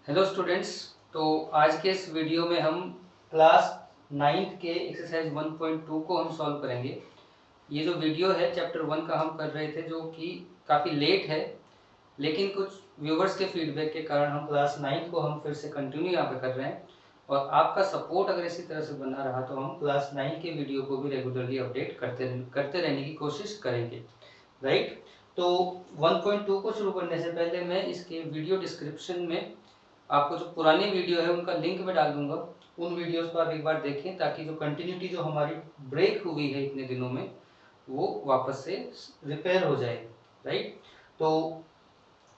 Hello students. तो आज के इस वीडियो में हम क्लास 9th के एक्सरसाइज 1.2 को हम सॉल्व करेंगे। ये जो वीडियो है चैप्टर 1 का हम कर रहे थे, जो कि काफ़ी लेट है, लेकिन कुछ व्यूवर्स के फीडबैक के कारण हम क्लास 9th को हम फिर से कंटिन्यू यहाँ पे कर रहे हैं। और आपका सपोर्ट अगर इसी तरह से बना रहा तो हम क्लास 9 के वीडियो को भी रेगुलरली अपडेट करते रहने की कोशिश करेंगे, राइट। तो 1.2 को शुरू करने से पहले मैं इसके वीडियो डिस्क्रिप्शन में आपको जो पुरानी वीडियो है उनका लिंक मैं डाल दूंगा। उन वीडियोस को आप एक बार देखें, ताकि जो कंटिन्यूटी जो हमारी ब्रेक हुई है इतने दिनों में वो वापस से रिपेयर हो जाए, राइट। तो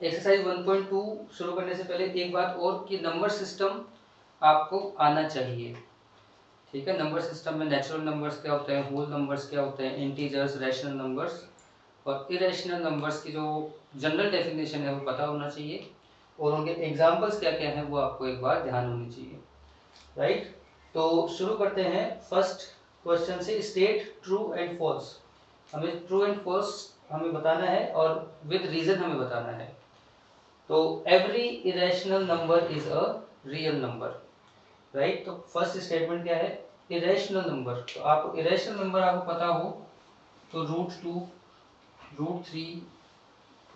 एक्सरसाइज 1.2 शुरू करने से पहले एक बात और कि नंबर सिस्टम आपको आना चाहिए, ठीक है। नंबर सिस्टम में नेचुरल नंबर्स क्या होते हैं, होल नंबर्स क्या होते हैं, इंटीजर्स, रैशनल नंबर्स और इरेशनल नंबर्स की जो जनरल डेफिनेशन है वो पता होना चाहिए, और उनके एग्जाम्पल्स क्या क्या हैं वो आपको एक बार ध्यान होनी चाहिए, राइट। तो शुरू करते हैं फर्स्ट क्वेश्चन से। State true and false. हमें ट्रू एंड फॉल्स हमें बताना है और विद रीजन हमें बताना है। तो every irrational number is a real number, right. तो फर्स्ट स्टेटमेंट क्या है, इरेशनल नंबर। तो आपको इरेशनल नंबर आपको पता हो तो √2, √3,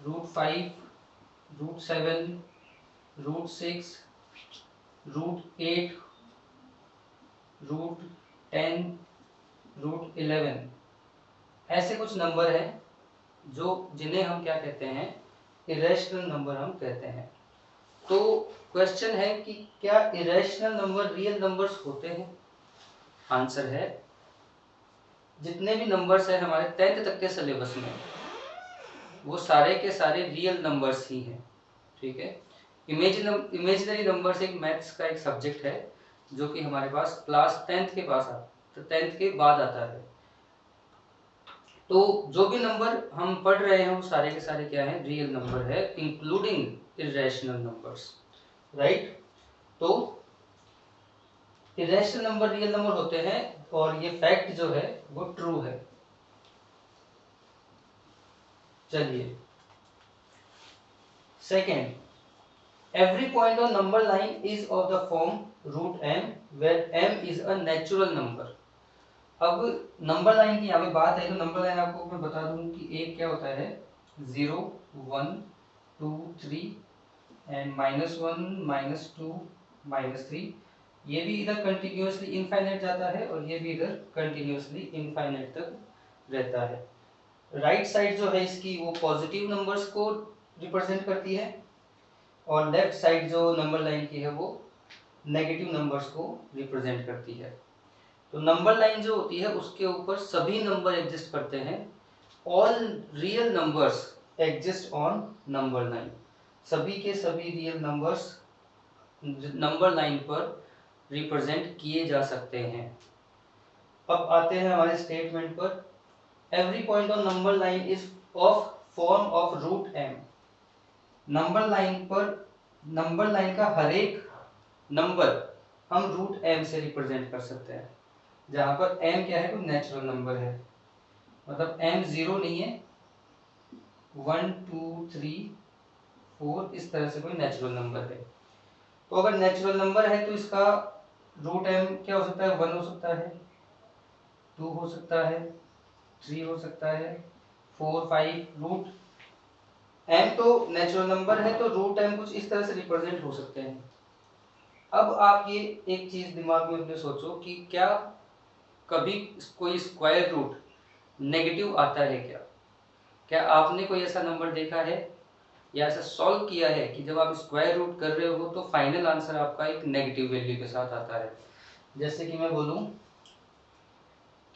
√5, √7, √6, √8, √10, √11 ऐसे कुछ नंबर हैं जो जिन्हें हम क्या कहते हैं, इरेशनल नंबर हम कहते हैं। तो क्वेश्चन है कि क्या इरेशनल नंबर रियल नंबर्स होते हैं? आंसर है जितने भी नंबर्स हैं हमारे 10th तक के सिलेबस में वो सारे के सारे रियल नंबर्स ही हैं, ठीक है। इमेजिनरी नंबर्स एक मैथ्स का एक सब्जेक्ट है जो कि हमारे पास क्लास 10th के पास आता, 10th के बाद आता है। तो जो भी नंबर हम पढ़ रहे हैं वो सारे के सारे क्या है, रियल नंबर है, इंक्लूडिंग इरेशनल नंबर्स, राइट। तो इरेशनल नंबर रियल नंबर होते हैं और ये फैक्ट जो है वो ट्रू है। चलिए second, every point on number line is of the form √m where m is a natural number। अब नंबर लाइन की यहाँ पे बात है तो नंबर लाइन आपको मैं बता दूं कि एक क्या होता है 0, 1, 2, 3 एंड -1, -2, -3। ये भी इधर कंटिन्यूअसली इनफाइनाइट जाता है और ये भी इधर कंटिन्यूअसली इनफाइनाइट तक रहता है। राइट साइड जो है इसकी वो पॉजिटिव नंबर्स को रिप्रेजेंट करती है और लेफ्ट साइड जो नंबर लाइन की है वो नेगेटिव नंबर्स को रिप्रेजेंट करती है। तो नंबर लाइन जो होती है उसके ऊपर सभी नंबर एग्जिस्ट करते हैं। All real numbers exist on number line. सभी के सभी रियल नंबर्स नंबर लाइन पर रिप्रेजेंट किए जा सकते हैं। अब आते हैं हमारे स्टेटमेंट पर। Every point on number line is of form of √m। Number line पर नंबर लाइन का हर एक नंबर हम √m से रिप्रेजेंट कर सकते हैं, जहां पर m क्या है, कोई नेचुरल नंबर है, मतलब m 0 नहीं है, 1, 2, 3, 4 इस तरह से कोई नेचुरल नंबर है। तो अगर नेचुरल नंबर है तो इसका √m क्या हो सकता है, 1 हो सकता है, 2 हो सकता है, 3 हो सकता है, 4, 5। रूट m तो नेचुरल नंबर है तो √m कुछ इस तरह से रिप्रेजेंट हो सकते हैं। अब आप ये एक चीज दिमाग में अपने सोचो कि क्या कभी कोई स्क्वायर रूट नेगेटिव आता है क्या? क्या आपने कोई ऐसा नंबर देखा है या ऐसा सॉल्व किया है कि जब आप स्क्वायर रूट कर रहे हो तो फाइनल आंसर आपका एक नेगेटिव वैल्यू के साथ आता है? जैसे कि मैं बोलूं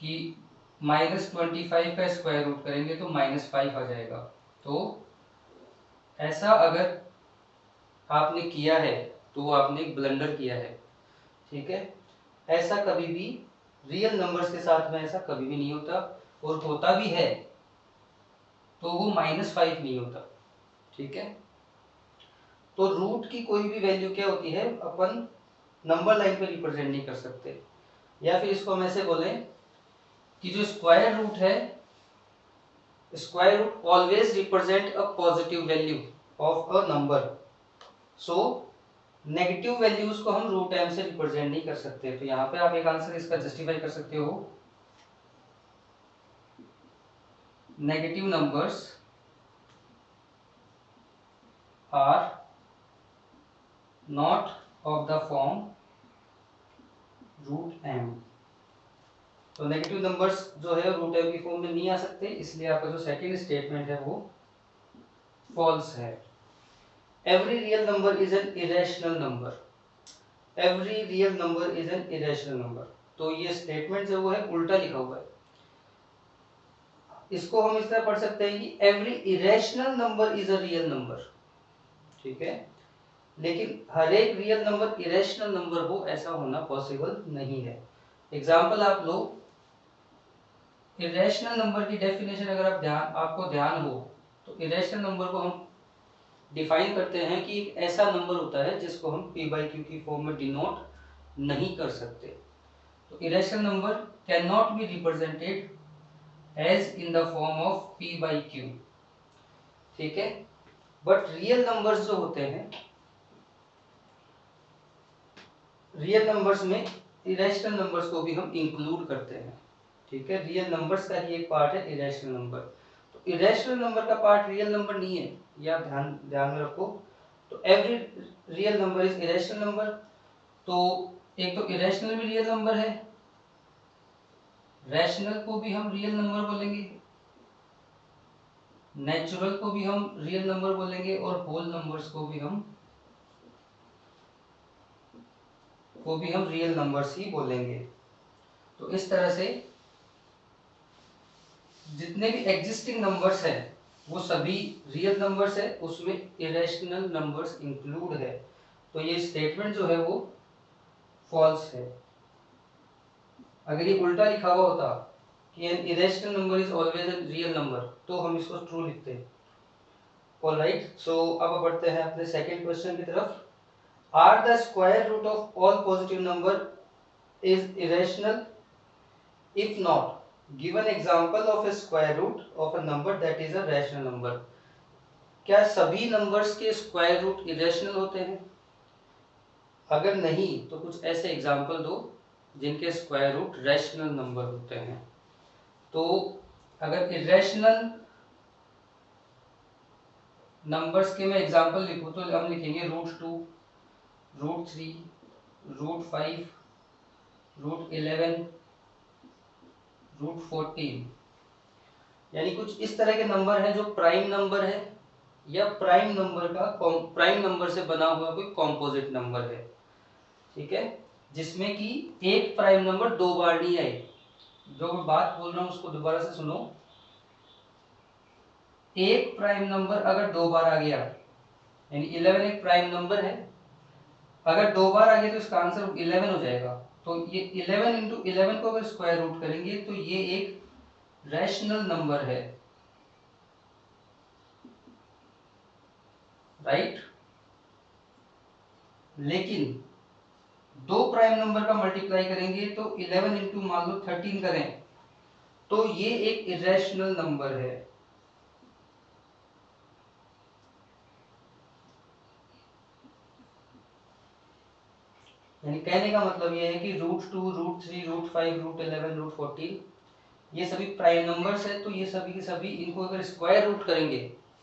कि -25 का स्क्वायर रूट करेंगे तो -5 आ जाएगा। तो ऐसा अगर आपने किया है तो वो आपने एक ब्लंडर किया है, ठीक है। ऐसा कभी भी रियल नंबर्स के साथ में ऐसा कभी भी नहीं होता, और होता भी है तो वो -5 नहीं होता, ठीक है। तो रूट की कोई भी वैल्यू क्या होती है अपन नंबर लाइन पे रिप्रेजेंट नहीं कर सकते, या फिर इसको हम ऐसे बोलें कि जो स्क्वायर रूट है, square root always represent a positive value of a number. So negative values को हम रूट एम से रिप्रेजेंट नहीं कर सकते। तो यहाँ पे आप एक आंसर इसका जस्टिफाई कर सकते हो, negative numbers are not of the form root m. तो नेगेटिव नंबर्स जो है रूट एम की फॉर्म में नहीं आ सकते, इसलिए आपका जो सेकंड स्टेटमेंट है वो फॉल्स है। Every real number is an irrational number, every real number is an irrational number. तो ये स्टेटमेंट जो वो है उल्टा लिखा हुआ है। इसको हम इस तरह पढ़ सकते हैं कि every irrational number is a real number, ठीक है। लेकिन हर एक रियल नंबर इरेशनल नंबर हो ऐसा होना पॉसिबल नहीं है। एग्जाम्पल आप लो, इरेशनल नंबर की डेफिनेशन अगर आपको ध्यान हो तो इरेशनल नंबर को हम डिफाइन करते हैं कि एक ऐसा नंबर होता है जिसको हम p बाई क्यू की फॉर्म में डिनोट नहीं कर सकते। तो irrational number can not be represented as in the form of p by q, ठीक है। बट रियल नंबर्स जो होते हैं, रियल नंबर्स में इरेशनल नंबर्स को भी हम इंक्लूड करते हैं, ठीक है। रियल नंबर्स का ही एक पार्ट है इरेशनल नंबर। तो इरेशनल नंबर का पार्ट रियल नंबर नहीं है, ये आप ध्यान में रखो। तो every real number is irrational number. तो एक तो इरेशनल भी रियल नंबर है, रैशनल को भी हम रियल नंबर बोलेंगे, नेचुरल को भी हम रियल नंबर बोलेंगे, और होल नंबर्स को भी हम रियल नंबर्स ही बोलेंगे। तो इस तरह से जितने भी एग्जिस्टिंग नंबर्स हैं वो सभी रियल नंबर्स है, उसमें इरेशनल नंबर्स इंक्लूड है। तो ये स्टेटमेंट जो है वो फॉल्स है। अगर ये उल्टा लिखा हुआ होता कि an irrational number is always a real number तो हम इसको ट्रू लिखते। ऑलराइट, सो अब बढ़ते हैं अपने सेकंड क्वेश्चन की तरफ। Are the square root of all positive number is irrational? If not, give an example of a square root of a number that is a rational number। क्या सभी numbers के square root irrational होते हैं? अगर नहीं तो कुछ ऐसे एग्जांपल दो जिनके स्क्वायर रूट रैशनल नंबर होते हैं। तो अगर इरेशनल नंबर्स के मैं एग्जांपल लिखूं तो हम लिखेंगे √2, √3, √5, √11, √14। यानी कुछ इस तरह के नंबर हैं जो प्राइम नंबर है या प्राइम नंबर से बना हुआ कोई कॉम्पोजिट नंबर है, ठीक है, जिसमें कि एक प्राइम नंबर दो बार नहीं आए। जो मैं बात बोल रहा हूं उसको दोबारा से सुनो। एक प्राइम नंबर अगर दो बार आ गया, यानी 11 एक प्राइम नंबर है, अगर दो बार आ गया तो इसका आंसर 11 हो जाएगा। तो ये 11 इंटू 11 को अगर स्क्वायर रूट करेंगे तो ये एक रैशनल नंबर है, राइट। लेकिन दो प्राइम नंबर का मल्टीप्लाई करेंगे तो 11 इंटू मान लो 13 करें तो ये एक इरेशनल नंबर है। यानी कहने का मतलब ये है कि √2, √3, √5, √11, √14 ये सभी प्राइम नंबर्स है। तो ये सभी के सभी इनको अगर स्क्वायर रूट करेंगे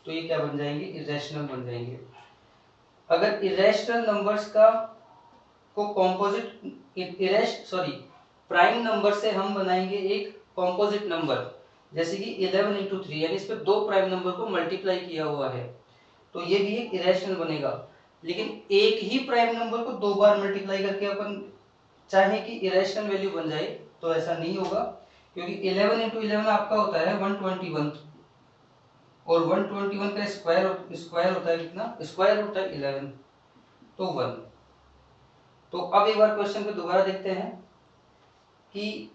तो ये क्या बन जाएंगे? इरेशनल बन जाएंगे। अगर इरेशनल नंबर्स का को कॉम्पोजिट प्राइम नंबर से हम बनाएंगे एक कॉम्पोजिट नंबर, जैसे कि 11 इंटू 3, यानी इस पे दो प्राइम नंबर को मल्टीप्लाई किया हुआ है, तो ये भी एक इरेशनल बनेगा। लेकिन एक ही प्राइम नंबर को दो बार मल्टीप्लाई करके अपन चाहे कि इरेशनल वैल्यू बन जाए तो ऐसा नहीं होगा, क्योंकि 11 इंटू 11 आपका होता है 121, और 121 का स्क्वायर होता है कितना? स्क्वायर होता है 11, तो 1। तो अब एक बार क्वेश्चन को दोबारा देखते हैं कि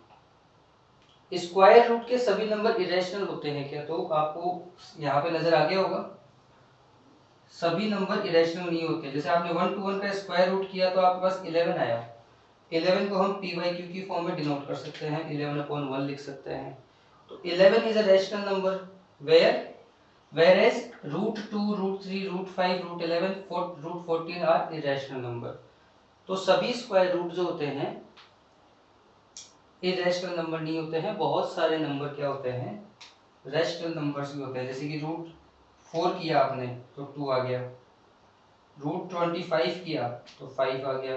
स्क्वायर रूट के सभी नंबर इरेशनल होते हैं क्या? तो आपको यहाँ पे नजर आ गया होगा सभी नंबर इरेशनल नहीं होते। जैसे आपने 1 to 1 का स्क्वायर रूट किया तो आपके पास 11 आया, 11 को हम p बाई क्यू की फॉर्म में डिनोट कर सकते हैं, 11/1 लिख सकते हैं। तो 11 is a rational number where whereas √2, √3, √5, √11, √14 are irrational number. तो सभी स्क्वायर रूट जो होते हैं इरेशनल नंबर नहीं होते हैं, बहुत सारे नंबर क्या होते हैं रैशनल नंबर्स भी होते हैं। जैसे कि √4 किया आपने तो 2 आ गया, √25 किया तो 5 आ गया,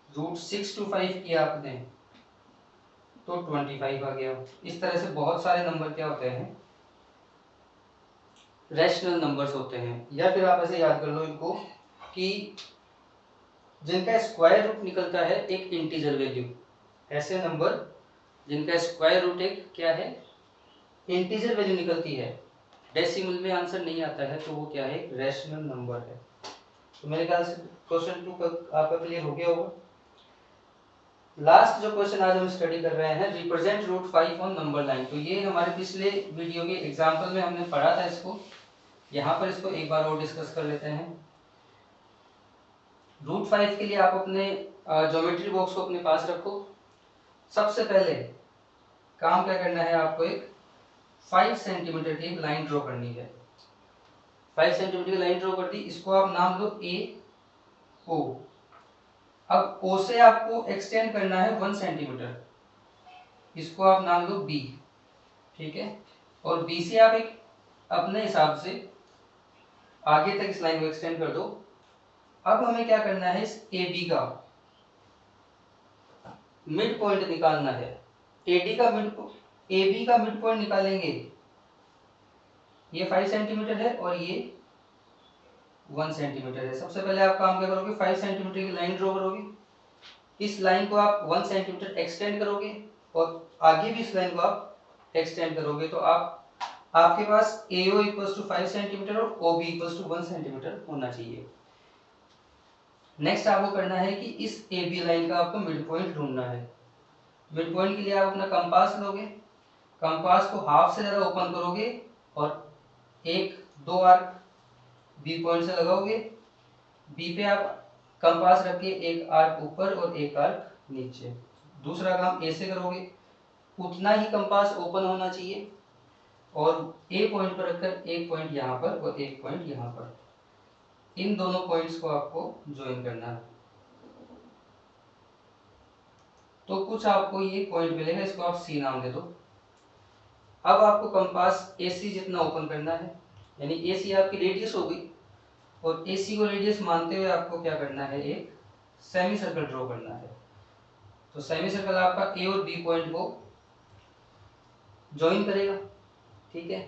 √6 to 5 किया आपने तो 25 आ गया। इस तरह से बहुत सारे नंबर क्या होते हैं रैशनल नंबर्स होते हैं। या फिर आप ऐसे याद कर लो इनको कि जिनका स्क्वायर रूट निकलता है एक इंटीजर वैल्यू, ऐसे नंबर जिनका स्क्वायर रूट एक क्या है इंटीजर वैल्यू निकलती है, डेसिमल में आंसर नहीं आता है, तो वो क्या है रैशनल नंबर है। तो मेरे ख्याल से क्वेश्चन 2 आपका क्लियर हो गया होगा। लास्ट जो क्वेश्चन आज हम स्टडी कर रहे हैं, रिप्रेजेंट √5 ऑन नंबर लाइन। तो ये हमारे पिछले वीडियो के एग्जांपल में हमने पढ़ा था इसको, यहाँ पर इसको एक बार और डिस्कस कर लेते हैं। √5 के लिए आप अपने ज्योमेट्री बॉक्स को अपने पास रखो। सबसे पहले काम क्या करना है आपको, एक 5 सेंटीमीटर की लाइन ड्रॉ करनी है। 5 सेंटीमीटर की लाइन ड्रॉ कर दी, इसको आप नाम दो ए ओ। अब ओ से आपको एक्सटेंड करना है 1 सेंटीमीटर, इसको आप नाम दो बी, ठीक है। और बी से आप एक अपने हिसाब से आगे तक इस लाइन को एक्सटेंड कर दो। अब हमें क्या करना है, इस ए बी का मिड पॉइंट निकालना है। एडी का मिड ए बी का मिड पॉइंट निकालेंगे, ये 5 सेंटीमीटर है और ये 1 सेंटीमीटर है। सबसे पहले आप काम क्या करोगे, 5 सेंटीमीटर की लाइन ड्रॉ करोगे, इस लाइन को आप 1 सेंटीमीटर एक्सटेंड करोगे और आगे भी इस लाइन को आप एक्सटेंड करोगे, तो आपके पास AO इक्वल्स टू 5 सेंटीमीटर और OB इक्वल्स टू 1 सेंटीमीटर होना चाहिए। नेक्स्ट आपको करना है कि इस AB लाइन का आपको मिड पॉइंट ढूंढना है। मिड पॉइंट के लिए आप अपना कंपास लोगे, कंपास को हाफ से ज़्यादा ओपन करोगे और एक दो आर्क बी पॉइंट से लगाओगे। बी पे आप कंपास रख के एक आर्क ऊपर और एक आर्क नीचे। दूसरा काम ए से करोगे, उतना ही कंपास ओपन होना चाहिए और ए पॉइंट पर रखकर एक पॉइंट यहाँ पर और एक पॉइंट यहाँ पर, इन दोनों पॉइंट्स को आपको ज्वाइन करना है। तो कुछ आपको ये पॉइंट मिलेगा, इसको आप सी नाम दे दो। अब आपको कंपास AC जितना ओपन करना है, यानी AC आपकी रेडियस हो गई और AC को रेडियस मानते हुए आपको क्या करना है, एक सेमी सर्कल ड्रॉ करना है। तो सेमी सर्कल आपका A और B पॉइंट को ज्वाइन करेगा, ठीक है।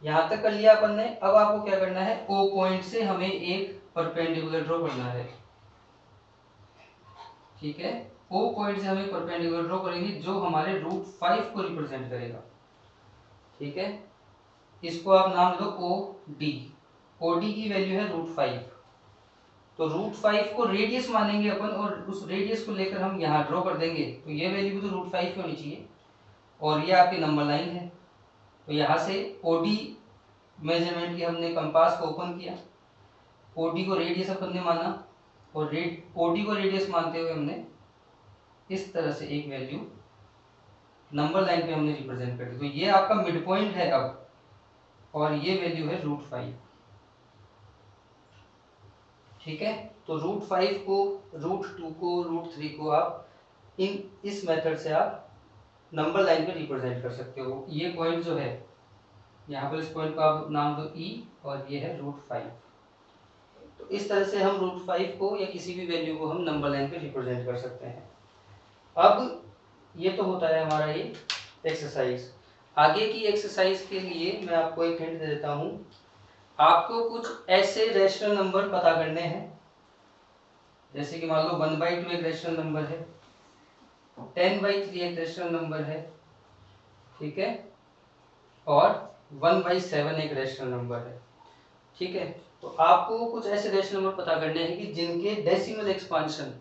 यहां तक कर लिया अपन ने। अब आपको क्या करना है, O पॉइंट से हमें एक परपेंडिकुलर ड्रॉ करना है, ठीक है। O पॉइंट से हमें परपेंडिकुलर ड्रॉ करेंगे जो हमारे √5 को रिप्रेजेंट करेगा, ठीक है। इसको आप नाम दो OD। OD की वैल्यू है √5। तो √5 को रेडियस मानेंगे अपन और उस रेडियस को लेकर हम यहाँ ड्रॉ कर देंगे, तो ये वैल्यू भी तो √5 की होनी चाहिए और ये आपकी नंबर लाइन है। तो यहाँ से OD मेजरमेंट की हमने कंपास को ओपन किया, OD को रेडियस अपन ने माना और OD को रेडियस मानते हुए हमने इस तरह से एक वैल्यू नंबर लाइन पे हमने रिप्रेजेंट कर दी। तो ये आपका मिड पॉइंट है अब, और ये वैल्यू है √5, ठीक है। तो √5 को, √2 को, √3 को आप इस मेथड से आप नंबर लाइन पे रिप्रेजेंट कर सकते हो। ये पॉइंट जो है यहाँ पर, इस पॉइंट को आप नाम दो E और ये है √5। तो इस तरह से हम √5 को या किसी भी वैल्यू को हम नंबर लाइन पे रिप्रेजेंट कर सकते हैं। अब ये तो होता है हमारा ये एक्सरसाइज। आगे की एक्सरसाइज के लिए मैं आपको एक हिंट दे देता हूँ। आपको कुछ ऐसे रैशनल नंबर पता करने हैं, जैसे कि मान लो 1/2 एक रैशनल नंबर है, 10/3 एक रैशनल नंबर है, ठीक है, और 1/7 एक रैशनल नंबर है, ठीक है। तो आपको कुछ ऐसे रैशनल नंबर पता करने हैं कि जिनके डेसिमल एक्सपांशन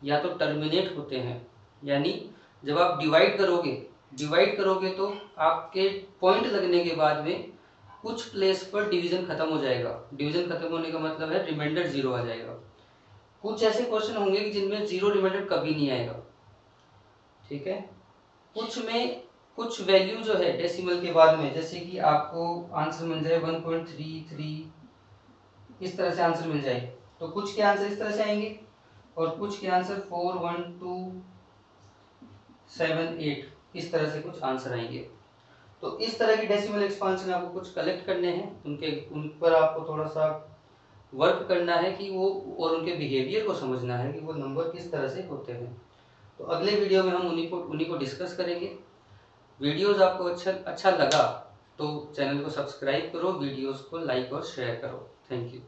या तो टर्मिनेट होते हैं, यानी जब आप डिवाइड करोगे तो आपके पॉइंट लगने के बाद में कुछ प्लेस पर डिवीजन खत्म हो जाएगा। डिवीजन खत्म होने का मतलब है रिमाइंडर 0 आ जाएगा। कुछ ऐसे क्वेश्चन होंगे कि जिनमें 0 रिमाइंडर कभी नहीं आएगा, ठीक है। कुछ में कुछ वैल्यू जो है डेसिमल के बाद में, जैसे कि आपको आंसर मिल जाए 1.33, इस तरह से आंसर मिल जाए, तो कुछ के आंसर इस तरह से आएंगे और कुछ के आंसर 41278 इस तरह से कुछ आंसर आएंगे। तो इस तरह की डेसिमल एक्सपांशन आपको कुछ कलेक्ट करने हैं, उन पर आपको थोड़ा सा वर्क करना है कि वो, और उनके बिहेवियर को समझना है कि वो नंबर किस तरह से होते हैं। तो अगले वीडियो में हम उन्हीं को डिस्कस करेंगे। वीडियोस आपको अच्छा लगा तो चैनल को सब्सक्राइब करो, वीडियोस को लाइक और शेयर करो। Thank you.